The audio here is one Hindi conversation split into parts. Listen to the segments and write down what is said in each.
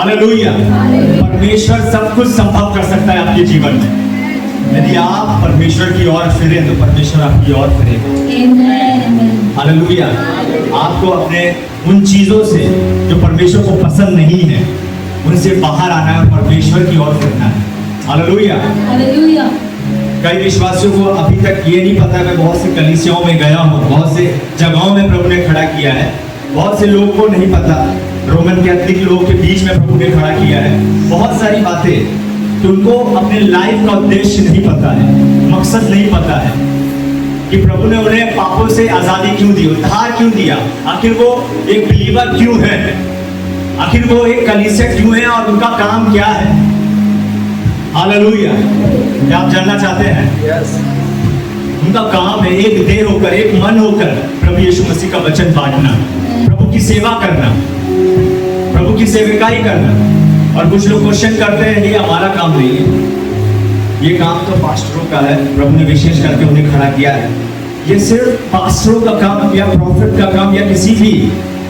हालेलुया। परमेश्वर सब कुछ संभव कर सकता है आपके जीवन में। यदि आप परमेश्वर की ओर फिरे तो परमेश्वर आपकी ओर फिरेगा। हालेलुया। आपको अपने उन चीजों से जो परमेश्वर को पसंद नहीं है उनसे बाहर आना है और परमेश्वर की ओर फिरना है। हालेलुया। कई विश्वासियों को अभी तक ये नहीं पता। मैं बहुत से कलीसियाओं में गया हूँ, बहुत से जगहों में प्रभु ने खड़ा किया है, बहुत से लोगों को नहीं पता। रोमन कैथलिक लोगों के बीच में प्रभु ने खड़ा किया है बहुत सारी बातें, तो उनको अपने लाइफ का उद्देश्य नहीं पता है, मकसद नहीं पता है कि प्रभु ने उन्हें पापों से आजादी क्यों दी, उद्धार क्यों दिया, आखिर वो एक बिलीवर क्यों है, आखिर वो एक कलीसिया क्यों है और उनका काम क्या है। हालेलुया। क्या आप जानना चाहते हैं? उनका काम है एक देह होकर, एक मन होकर प्रभु यीशु मसीह का वचन बांटना, प्रभु की सेवा करना, प्रभु की सेविकाई करना। और कुछ लोग क्वेश्चन करते हैं ये हमारा काम नहीं है, ये काम तो पास्टरों का है। प्रभु ने विशेष करके उन्हें खड़ा किया है। ये सिर्फ पास्टरों का काम या प्रॉफिट का काम या किसी भी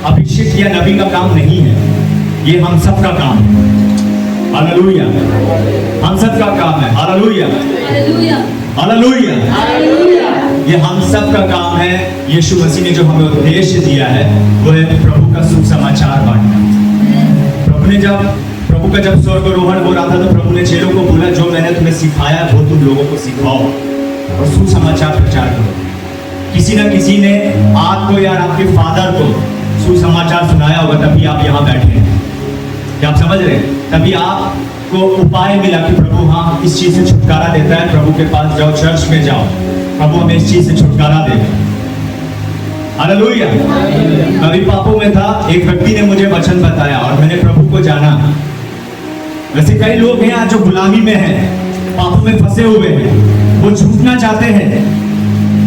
अभिषेक या नबी का काम नहीं है, ये हम सब का काम है। हालेलुया। हम सब का काम है। हालेलुया। हालेलुया। ये हम सब का काम है। यीशु मसीह ने जो हमें उद्देश्य दिया है वो है प्रभु का सुसमाचार बांटना। प्रभु का जब स्वर्गारोहण हो रहा था तो प्रभु ने चेलों को बोला जो मैंने तुम्हें सिखाया वो तुम लोगों को सिखाओ और सुसमाचार प्रचार करो। किसी न किसी ने आपको या आपके फादर को सुसमाचार सुनाया होगा, तभी आप यहाँ बैठे हैं। क्या आप समझ रहे हैं? तभी आपको उपाय मिला कि प्रभु हाँ इस चीज से छुटकारा देता है, प्रभु के पास जाओ, चर्च में जाओ, प्रभु हमें इस चीज से छुटकारा देगा। हालेलुया। कभी पापों में था, एक व्यक्ति ने मुझे वचन बताया और मैंने प्रभु को जाना। वैसे कई लोग हैं आज जो गुलामी में हैं, पापों में फंसे हुए हैं, वो छूटना चाहते हैं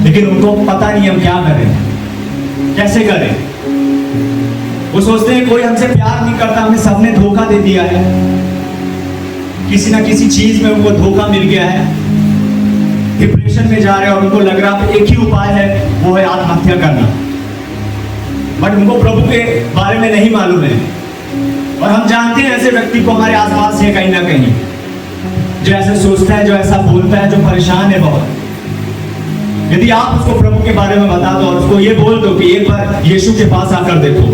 लेकिन उनको पता नहीं हम क्या करें, कैसे करें। वो सोचते हैं कोई हमसे प्यार नहीं करता, हमें सबने धोखा दे दिया है, किसी ना किसी चीज में उनको धोखा मिल गया है, डिप्रेशन में जा रहे हैं और उनको लग रहा है एक ही उपाय है, वो है आत्महत्या करना। बट उनको प्रभु के बारे में नहीं मालूम है। और हम जानते हैं ऐसे व्यक्ति को हमारे आसपास है कहीं ना कहीं, जो ऐसे सोचता है, जो ऐसा बोलता है, जो परेशान है बहुत। यदि आप उसको प्रभु के बारे में बता दो और उसको ये बोल दो कि एक बार यीशु के पास आकर देखो,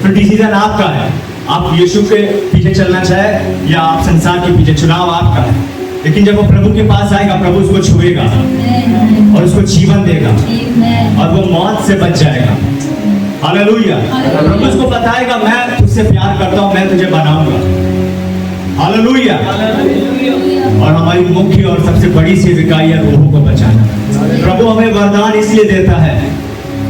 फिर डिसीजन आपका है। आप यीशु के पीछे चलना चाहे या आप संसार के पीछे, चुनाव आपका है। लेकिन जब वो प्रभु के पास आएगा, प्रभु उसको छुएगा और उसको जीवन देगा और वो मौत से बच जाएगा। हालेलुया। प्रभु उसको बताएगा मैं तुझसे प्यार करता हूं, मैं तुझे बनाऊंगा। हालेलुया। और हमारी मुख्य और सबसे बड़ी सेविकाई है रूहों को बचाना। प्रभु हमें वरदान इसलिए देता है,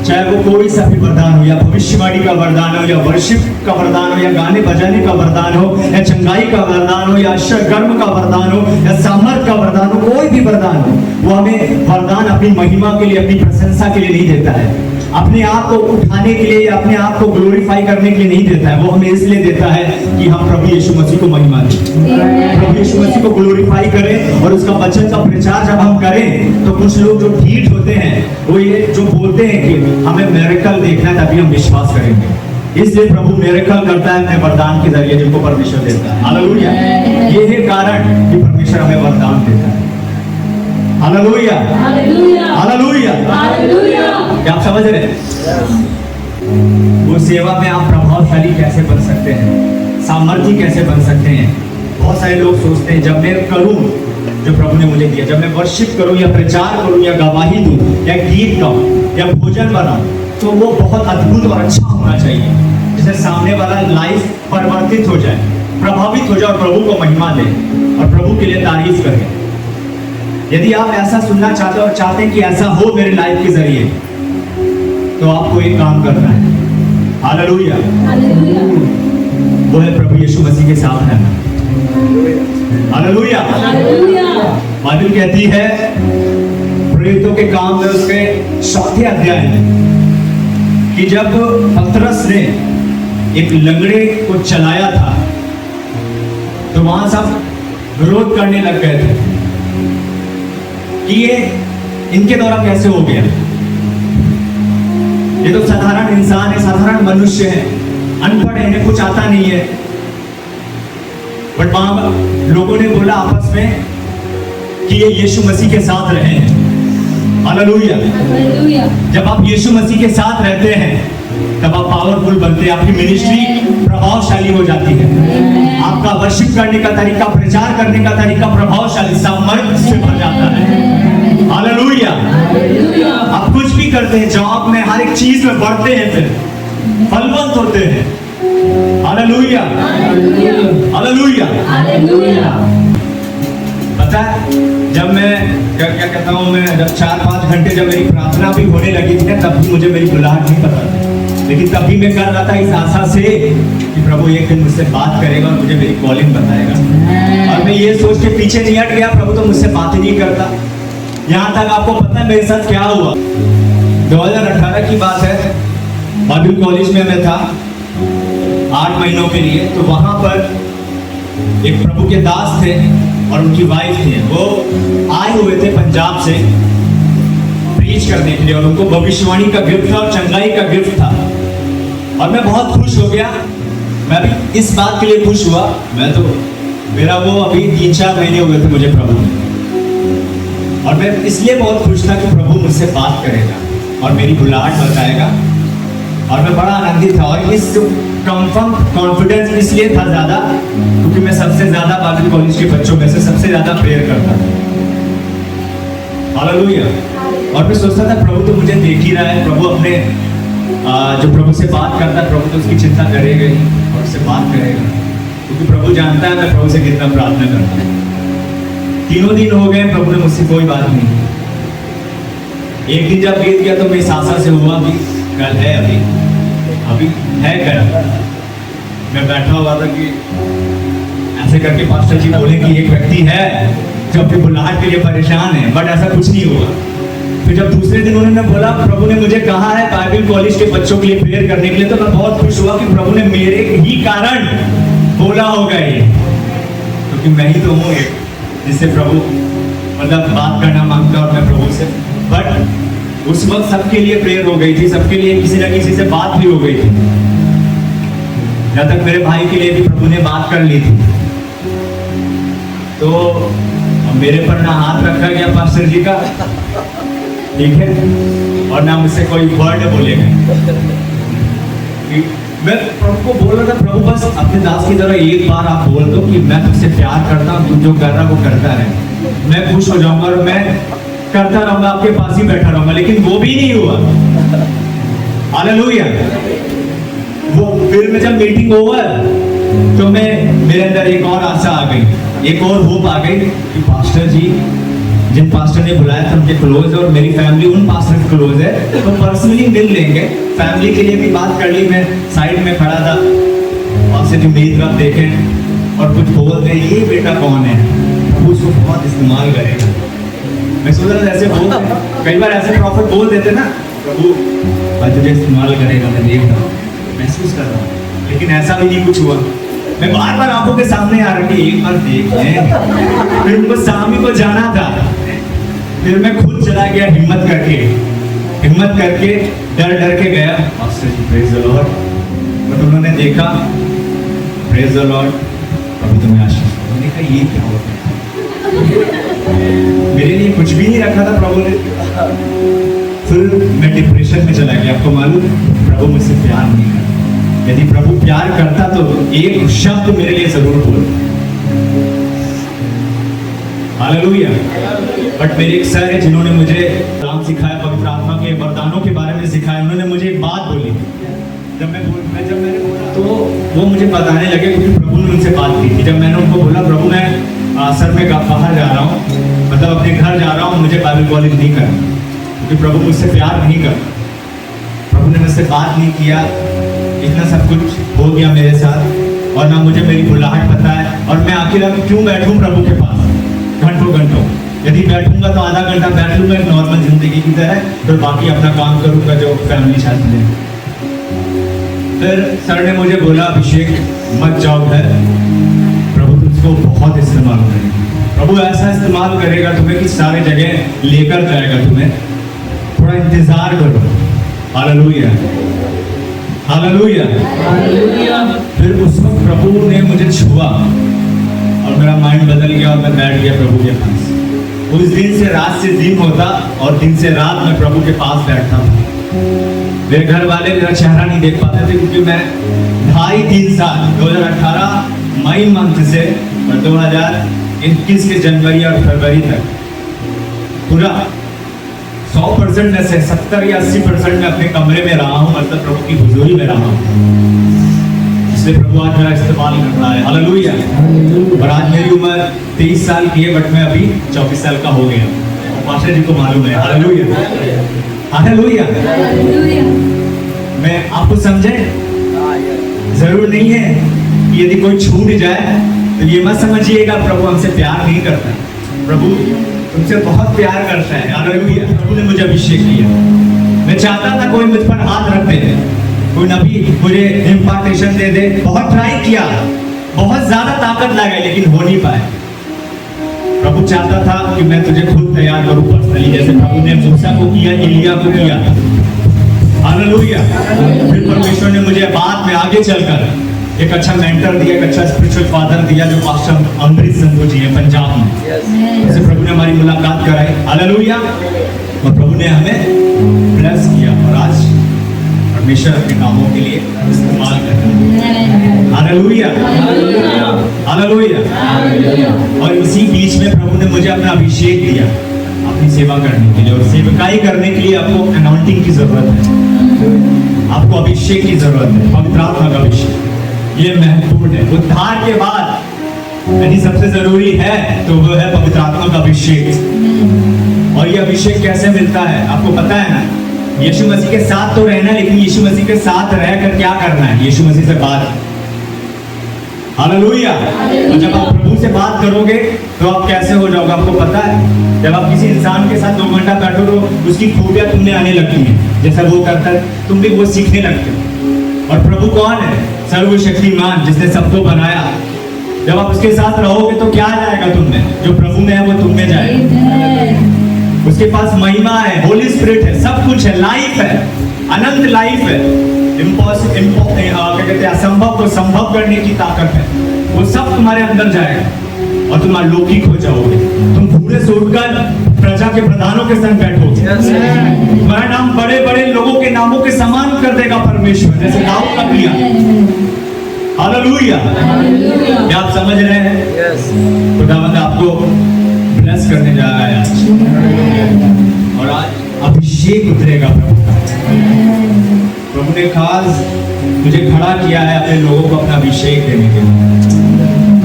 चाहे वो कोई सा भी वरदान हो, या भविष्यवाणी का वरदान हो, या वर्शिप का वरदान हो, या गाने बजाने का वरदान हो, या चंगाई का वरदान हो, या कर्म का वरदान हो, या सामर्थ का वरदान हो, कोई भी वरदान हो, वो हमें वरदान अपनी महिमा के लिए, अपनी प्रशंसा के लिए नहीं देता है, अपने आप को उठाने के लिए या अपने आप को ग्लोरीफाई करने के लिए नहीं देता है। वो हमें इसलिए देता है कि हम प्रभु यीशु मसीह को महिमा दें, प्रभु यीशु मसीह को ग्लोरीफाई करें। और उसका वचन का प्रचार जब हम करें तो कुछ लोग जो ढीठ होते हैं वो ये जो बोलते हैं कि हमें मिरेकल देखना है तभी हम विश्वास करेंगे। इसलिए प्रभु मिरेकल करता है अपने वरदान के जरिए जिनको परमेश्वर देता है। हालेलुया। ये है कारण कि परमेश्वर हमें वरदान देता है। हालेलुया। हालेलुया। क्या आप समझ रहे हैं? वो सेवा में आप प्रभावशाली कैसे बन सकते हैं, सामर्थ्य कैसे बन सकते हैं। बहुत सारे लोग सोचते हैं जब मैं करूं जो प्रभु ने मुझे दिया, जब मैं वर्शिप करूं या प्रचार करूं या गवाही दूं या गीत गाऊं या भोजन बनाऊं, तो वो बहुत अद्भुत और अच्छा होना चाहिए, जिससे सामने वाला लाइफ परिवर्तित हो जाए, प्रभावित हो जाए और प्रभु को महिमा दे और प्रभु के लिए तारीफ करे। यदि आप ऐसा सुनना चाहते हो और चाहते हैं कि ऐसा हो मेरे लाइफ के जरिए, तो आपको एक काम करना है। हालेलुया। वो है प्रभु यीशु मसीह के साथ रहना। हालेलुया। बाइबल कहती है प्रेरितों के काम में उसके 4वें अध्याय में कि जब पतरस ने एक लंगड़े को चलाया था तो वहां सब विरोध करने लग गए थे कि ये इनके द्वारा कैसे हो गया, ये तो साधारण इंसान है, साधारण मनुष्य है, अनपढ़ है, इन्हें कुछ आता नहीं है, बट वहां लोगों ने बोला आपस में कि ये यीशु मसीह के साथ रहे हैं। हालेलुया। जब आप यीशु मसीह के साथ रहते हैं तब आप पावरफुल बनते हैं, आपकी मिनिस्ट्री प्रभावशाली हो जाती है, आपका वर्शिप करने का तरीका, प्रचार करने का तरीका प्रभावशाली सामर्थ्य से भर जाता है। हालेलुया। आप कुछ भी करते हैं, जॉब में, हर एक चीज में बढ़ते हैं, फिर फलवंत होते हैं। Hallelujah, hallelujah. पता है जब मैं क्या कहता हूँ, मैं जब 4-5 घंटे जब मेरी प्रार्थना भी होने लगी थी ना, तब भी मुझे मेरी बुलाहट नहीं पता थी, लेकिन तब भी मैं कर रहा था इस आशा से कि प्रभु एक दिन मुझसे बात करेगा और मुझे मेरी कॉलिंग बताएगा। और मैं ये सोच के पीछे नहीं हट गया, प्रभु तो मुझसे बात ही नहीं करता। यहाँ तक आपको पता है मेरे साथ क्या हुआ? 2018 की बात है, बाइबल कॉलेज में मैं था 8 महीनों के लिए। तो वहां पर एक प्रभु के दास थे और उनकी वाइफ थी, वो आए हुए थे पंजाब से प्रीच करने के लिए, और उनको भविष्यवाणी का गिफ्ट था और चंगाई का गिफ्ट था। और मैं बहुत खुश हो गया। मैं भी इस बात के लिए खुश हुआ, मैं तो मेरा वो अभी 3-4 महीने हुए थे मुझे प्रभु में, और मैं इसलिए बहुत खुश था कि प्रभु मुझसे बात करेगा और मेरी बुलाहट बताएगा, और मैं बड़ा आनंदित था। और इस कंफर्म कॉन्फिडेंस इसलिए था ज्यादा क्योंकि मैं सबसे ज्यादा बाइबल कॉलेज के बच्चों में से सबसे ज्यादा प्रेयर करता था। हालेलुया। और मैं सोचता था प्रभु तो मुझे देख ही रहा है, प्रभु अपने जो प्रभु से बात करता है, प्रभु तो उसकी चिंता करेगा ही और उससे बात करेगा, क्योंकि प्रभु जानता है मैं प्रभु से कितना प्रार्थना करता हूँ। 3 दिन हो गए, प्रभु ने मुझसे कोई बात नहीं। एक दिन जब बीत गया तो मैं इस आशा से हुआ कि कल है, अभी है कल। मैं बैठा हुआ था कि ऐसे करके पास्टर जी बोले कि एक व्यक्ति है जो अपनी बुलाहट के लिए परेशान है, बट ऐसा कुछ नहीं हुआ। फिर जब दूसरे दिन उन्होंने बोला प्रभु ने मुझे कहा है बाइबल कॉलेज के बच्चों के लिए प्रेयर करने के लिए, तो मैं बहुत खुश हुआ कि प्रभु ने मेरे ही कारण बोला होगा ये, क्योंकि मैं ही तो हूँ एक जिससे प्रभु मतलब बात करना मांगता और मैं प्रभु से। बट उस वक्त सबके लिए प्रेयर हो गई थी, सबके लिए किसी न किसी से बात भी हो गई थी, जब तक मेरे भाई के लिए भी प्रभु ने बात कर ली थी। तो मेरे पर ना हाथ रखा गया पास्टर जी का, ठीक है, और ना मुझसे कोई वर्ड बोले गए। मैं प्रभु को बोल रहा था, प्रभु बस अपने दास की तरह एक बार आप बोल दो कि मैं तुझसे प्यार करता हूँ, तू जो कर रहा वो करता है, मैं खुश हो जाऊंगा और मैं करता रहूंगा, आपके पास ही बैठा रहूंगा। लेकिन वो भी नहीं हुआ। हालेलुया। वो फिर में जब मीटिंग ओवर तो मैं मेरे अंदर एक और आशा आ गई, एक और होप आ गई कि पास्टर जी जिन पास्टर ने बुलाया था उनके क्लोज है और मेरी फैमिली उन पास्टर के क्लोज है, तो पर्सनली मिल लेंगे। फैमिली के लिए भी बात कर ली। मैं साइड में खड़ा था, वहां से जो मेरी तरफ देखें और कुछ बोल रहे ये बेटा कौन है, प्रभु उसको बहुत इस्तेमाल करेगा। मैं सोच रहा था ऐसे बोल, कई बार ऐसे प्रॉफिट बोल देते ना, प्रभु तुझे इस्तेमाल करेगा, मैं देख रहा हूँ, महसूस कर रहा हूँ, लेकिन ऐसा भी नहीं कुछ हुआ। मैं बार बार आंखों के सामने आ रहा कि एक बार देख लें। फिर उनको सामने को जाना था, फिर मैं खुद चला गया हिम्मत करके डर के गया। Pastor ji praise the Lord. But उन्होंने देखा, प्रेज द लॉर्ड, प्रभु तुम्हें आशीष। उन्होंने कहा ये क्या होता है, मेरे लिए कुछ भी नहीं रखा था प्रभु ने। फिर मैं डिप्रेशन में चला गया। आपको मालूम प्रभु मुझसे प्यार नहीं करता। यदि प्रभु प्यार करता तो एक शब्द मेरे लिए जरूर बोल। हालेलुया। बट मेरे एक सर है जिन्होंने मुझे काम सिखाया, पवित्र आत्मा के वरदानों के बारे में सिखाया। उन्होंने मुझे एक बात बोली, जब मैंने बोला तो वो मुझे बताने लगे, क्योंकि प्रभु ने उनसे बात की थी। जब मैंने उनको बोला प्रभु मैं सर मैं बाहर जा रहा हूँ, मतलब अपने घर जा रहा हूँ, मुझे बाइबल कॉलेज नहीं करना, क्योंकि प्रभु मुझसे प्यार नहीं करता। प्रभु ने मुझसे बात नहीं किया, इतना सब कुछ हो गया मेरे साथ, और ना मुझे मेरी बुलाहट पता है। और मैं आखिर अब क्यों बैठूं प्रभु के पास घंटों। यदि बैठूंगा तो आधा घंटा बैठ लूंगा एक नॉर्मल जिंदगी की तरह, फिर बाकी अपना काम करूंगा जो फैमिली साथ में। फिर सर ने मुझे बोला अभिषेक मत जाओ घर, प्रभु तुझको बहुत इस्तेमाल करेगा, प्रभु ऐसा इस्तेमाल करेगा तुम्हें कि सारे जगह लेकर जाएगा तुम्हें, थोड़ा इंतजार करो। Hallelujah, hallelujah. फिर उस वक्त प्रभु ने मुझे छुआ और मेरा माइंड बदल गया और मैं बैठ गया प्रभु के पास। उस दिन से रात से दिन होता और दिन से रात मैं प्रभु के पास बैठता था। मेरे घर वाले मेरा चेहरा नहीं देख पाते थे क्योंकि मैं 2.5-3 साल 2018 मई मंथ से और 2021 के जनवरी और फरवरी तक पूरा 100% में से 70 या 80% में अपने कमरे में रहा हूँ, मतलब प्रभु की हुजूरी में रहा हूँ। इसलिए प्रभु आज मेरा इस्तेमाल कर रहा है। हालेलुया। और आज मेरी उम्र 23 साल की है, बट मैं अभी 24 साल का हो गया। पास्टर जी को मालूम है। Hallelujah, hallelujah. मैं आपको समझे, जरूर नहीं है कि यदि कोई छूट जाए तो ये मत समझिएगा प्रभु हमसे प्यार नहीं करता। प्रभु तुमसे बहुत प्यार करता है। हालेलुया। प्रभु ने मुझे अभिषेक किया। मैं चाहता था कोई मुझ पर हाथ रख दे, कोई नबी मुझे इम्पार्टेशन दे दे। बहुत ट्राई किया, बहुत ज्यादा ताकत लगाई, लेकिन हो नहीं पाए। प्रभु चाहता था कि मैं तुझे खुद तैयार करूं पर्सनली, जैसे प्रभु ने मूसा को किया, एलिया को किया। हालेलुया। फिर परमेश्वर ने मुझे बाद में आगे चलकर एक अच्छा मेंटर दिया, एक अच्छा स्पिरिचुअल फादर दिया, जो पास्टर अमृत संधू जी है पंजाब में। जैसे प्रभु ने हमारी मुलाकात कराई। हालेलुया। और प्रभु ने हमें ब्लेस किया और आज परमेश्वर अपने कामों के लिए इस्तेमाल कर रहा है। Hallelujah, hallelujah. और इसी बीच में प्रभु ने मुझे अपना अभिषेक दिया अपनी सेवा करने के लिए, और सेवकाई करने के लिए आपको अनॉइंटिंग की जरूरत है, आपको अभिषेक की जरूरत है, पवित्र आत्मा का अभिषेक। ये महत्वपूर्ण है। उद्धार के बाद यदि सबसे जरूरी है तो वो है पवित्र आत्मा का अभिषेक। और ये अभिषेक कैसे मिलता है आपको पता है ना? यीशु मसीह के साथ तो रहना, लेकिन यीशु मसीह के साथ रहकर क्या करना है? यीशु मसीह से बात। हालेलुया। और जब आप प्रभु से बात करोगे तो आप कैसे हो जाओगे आपको पता है? जब आप किसी इंसान के साथ 2 घंटा बैठो तो उसकी खूबियां तुमने आने लगती हैं, जैसा वो करता है तुम भी वो सीखने लगते हो। और प्रभु कौन है? सर्वशक्तिमान, जिसने सबको बनाया। जब आप उसके साथ रहोगे तो क्या जाएगा तुम में? जो प्रभु में है वो तुम में जाएगा। उसके पास महिमा है, होली स्पिरिट है, सब कुछ है, लाइफ है, अनंत लाइफ है। क्या कहते हैं, असंभव को संभव करने की ताकत है। वो सब तुम्हारे अंदर जाएगा और तुम अलौकिक हो जाओगे। तुम पूरे से उठकर प्रजा के प्रधानों के संग बैठोगे। तुम्हारा नाम बड़े बड़े लोगों के नामों के समान कर देगा परमेश्वर, जैसे दाऊद का किया। हालेलुया। क्या आप समझ रहे हैं? खुदावंद आपको ब्लेस करने जा रहा है आज, और आज अभिषेक उतरेगा प्रभु का। प्रभु ने खास मुझे खड़ा किया है अपने लोगों को अपना अभिषेक देने के लिए।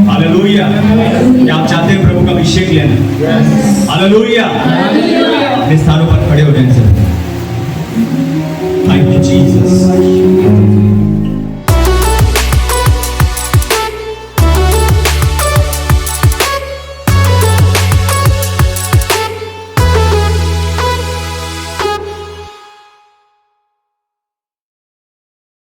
हालेलुया। क्या आप चाहते हैं प्रभु का अभिषेक लेना? हालेलुया। अपने स्थानों पर खड़े हो जाएं। Thank you Jesus.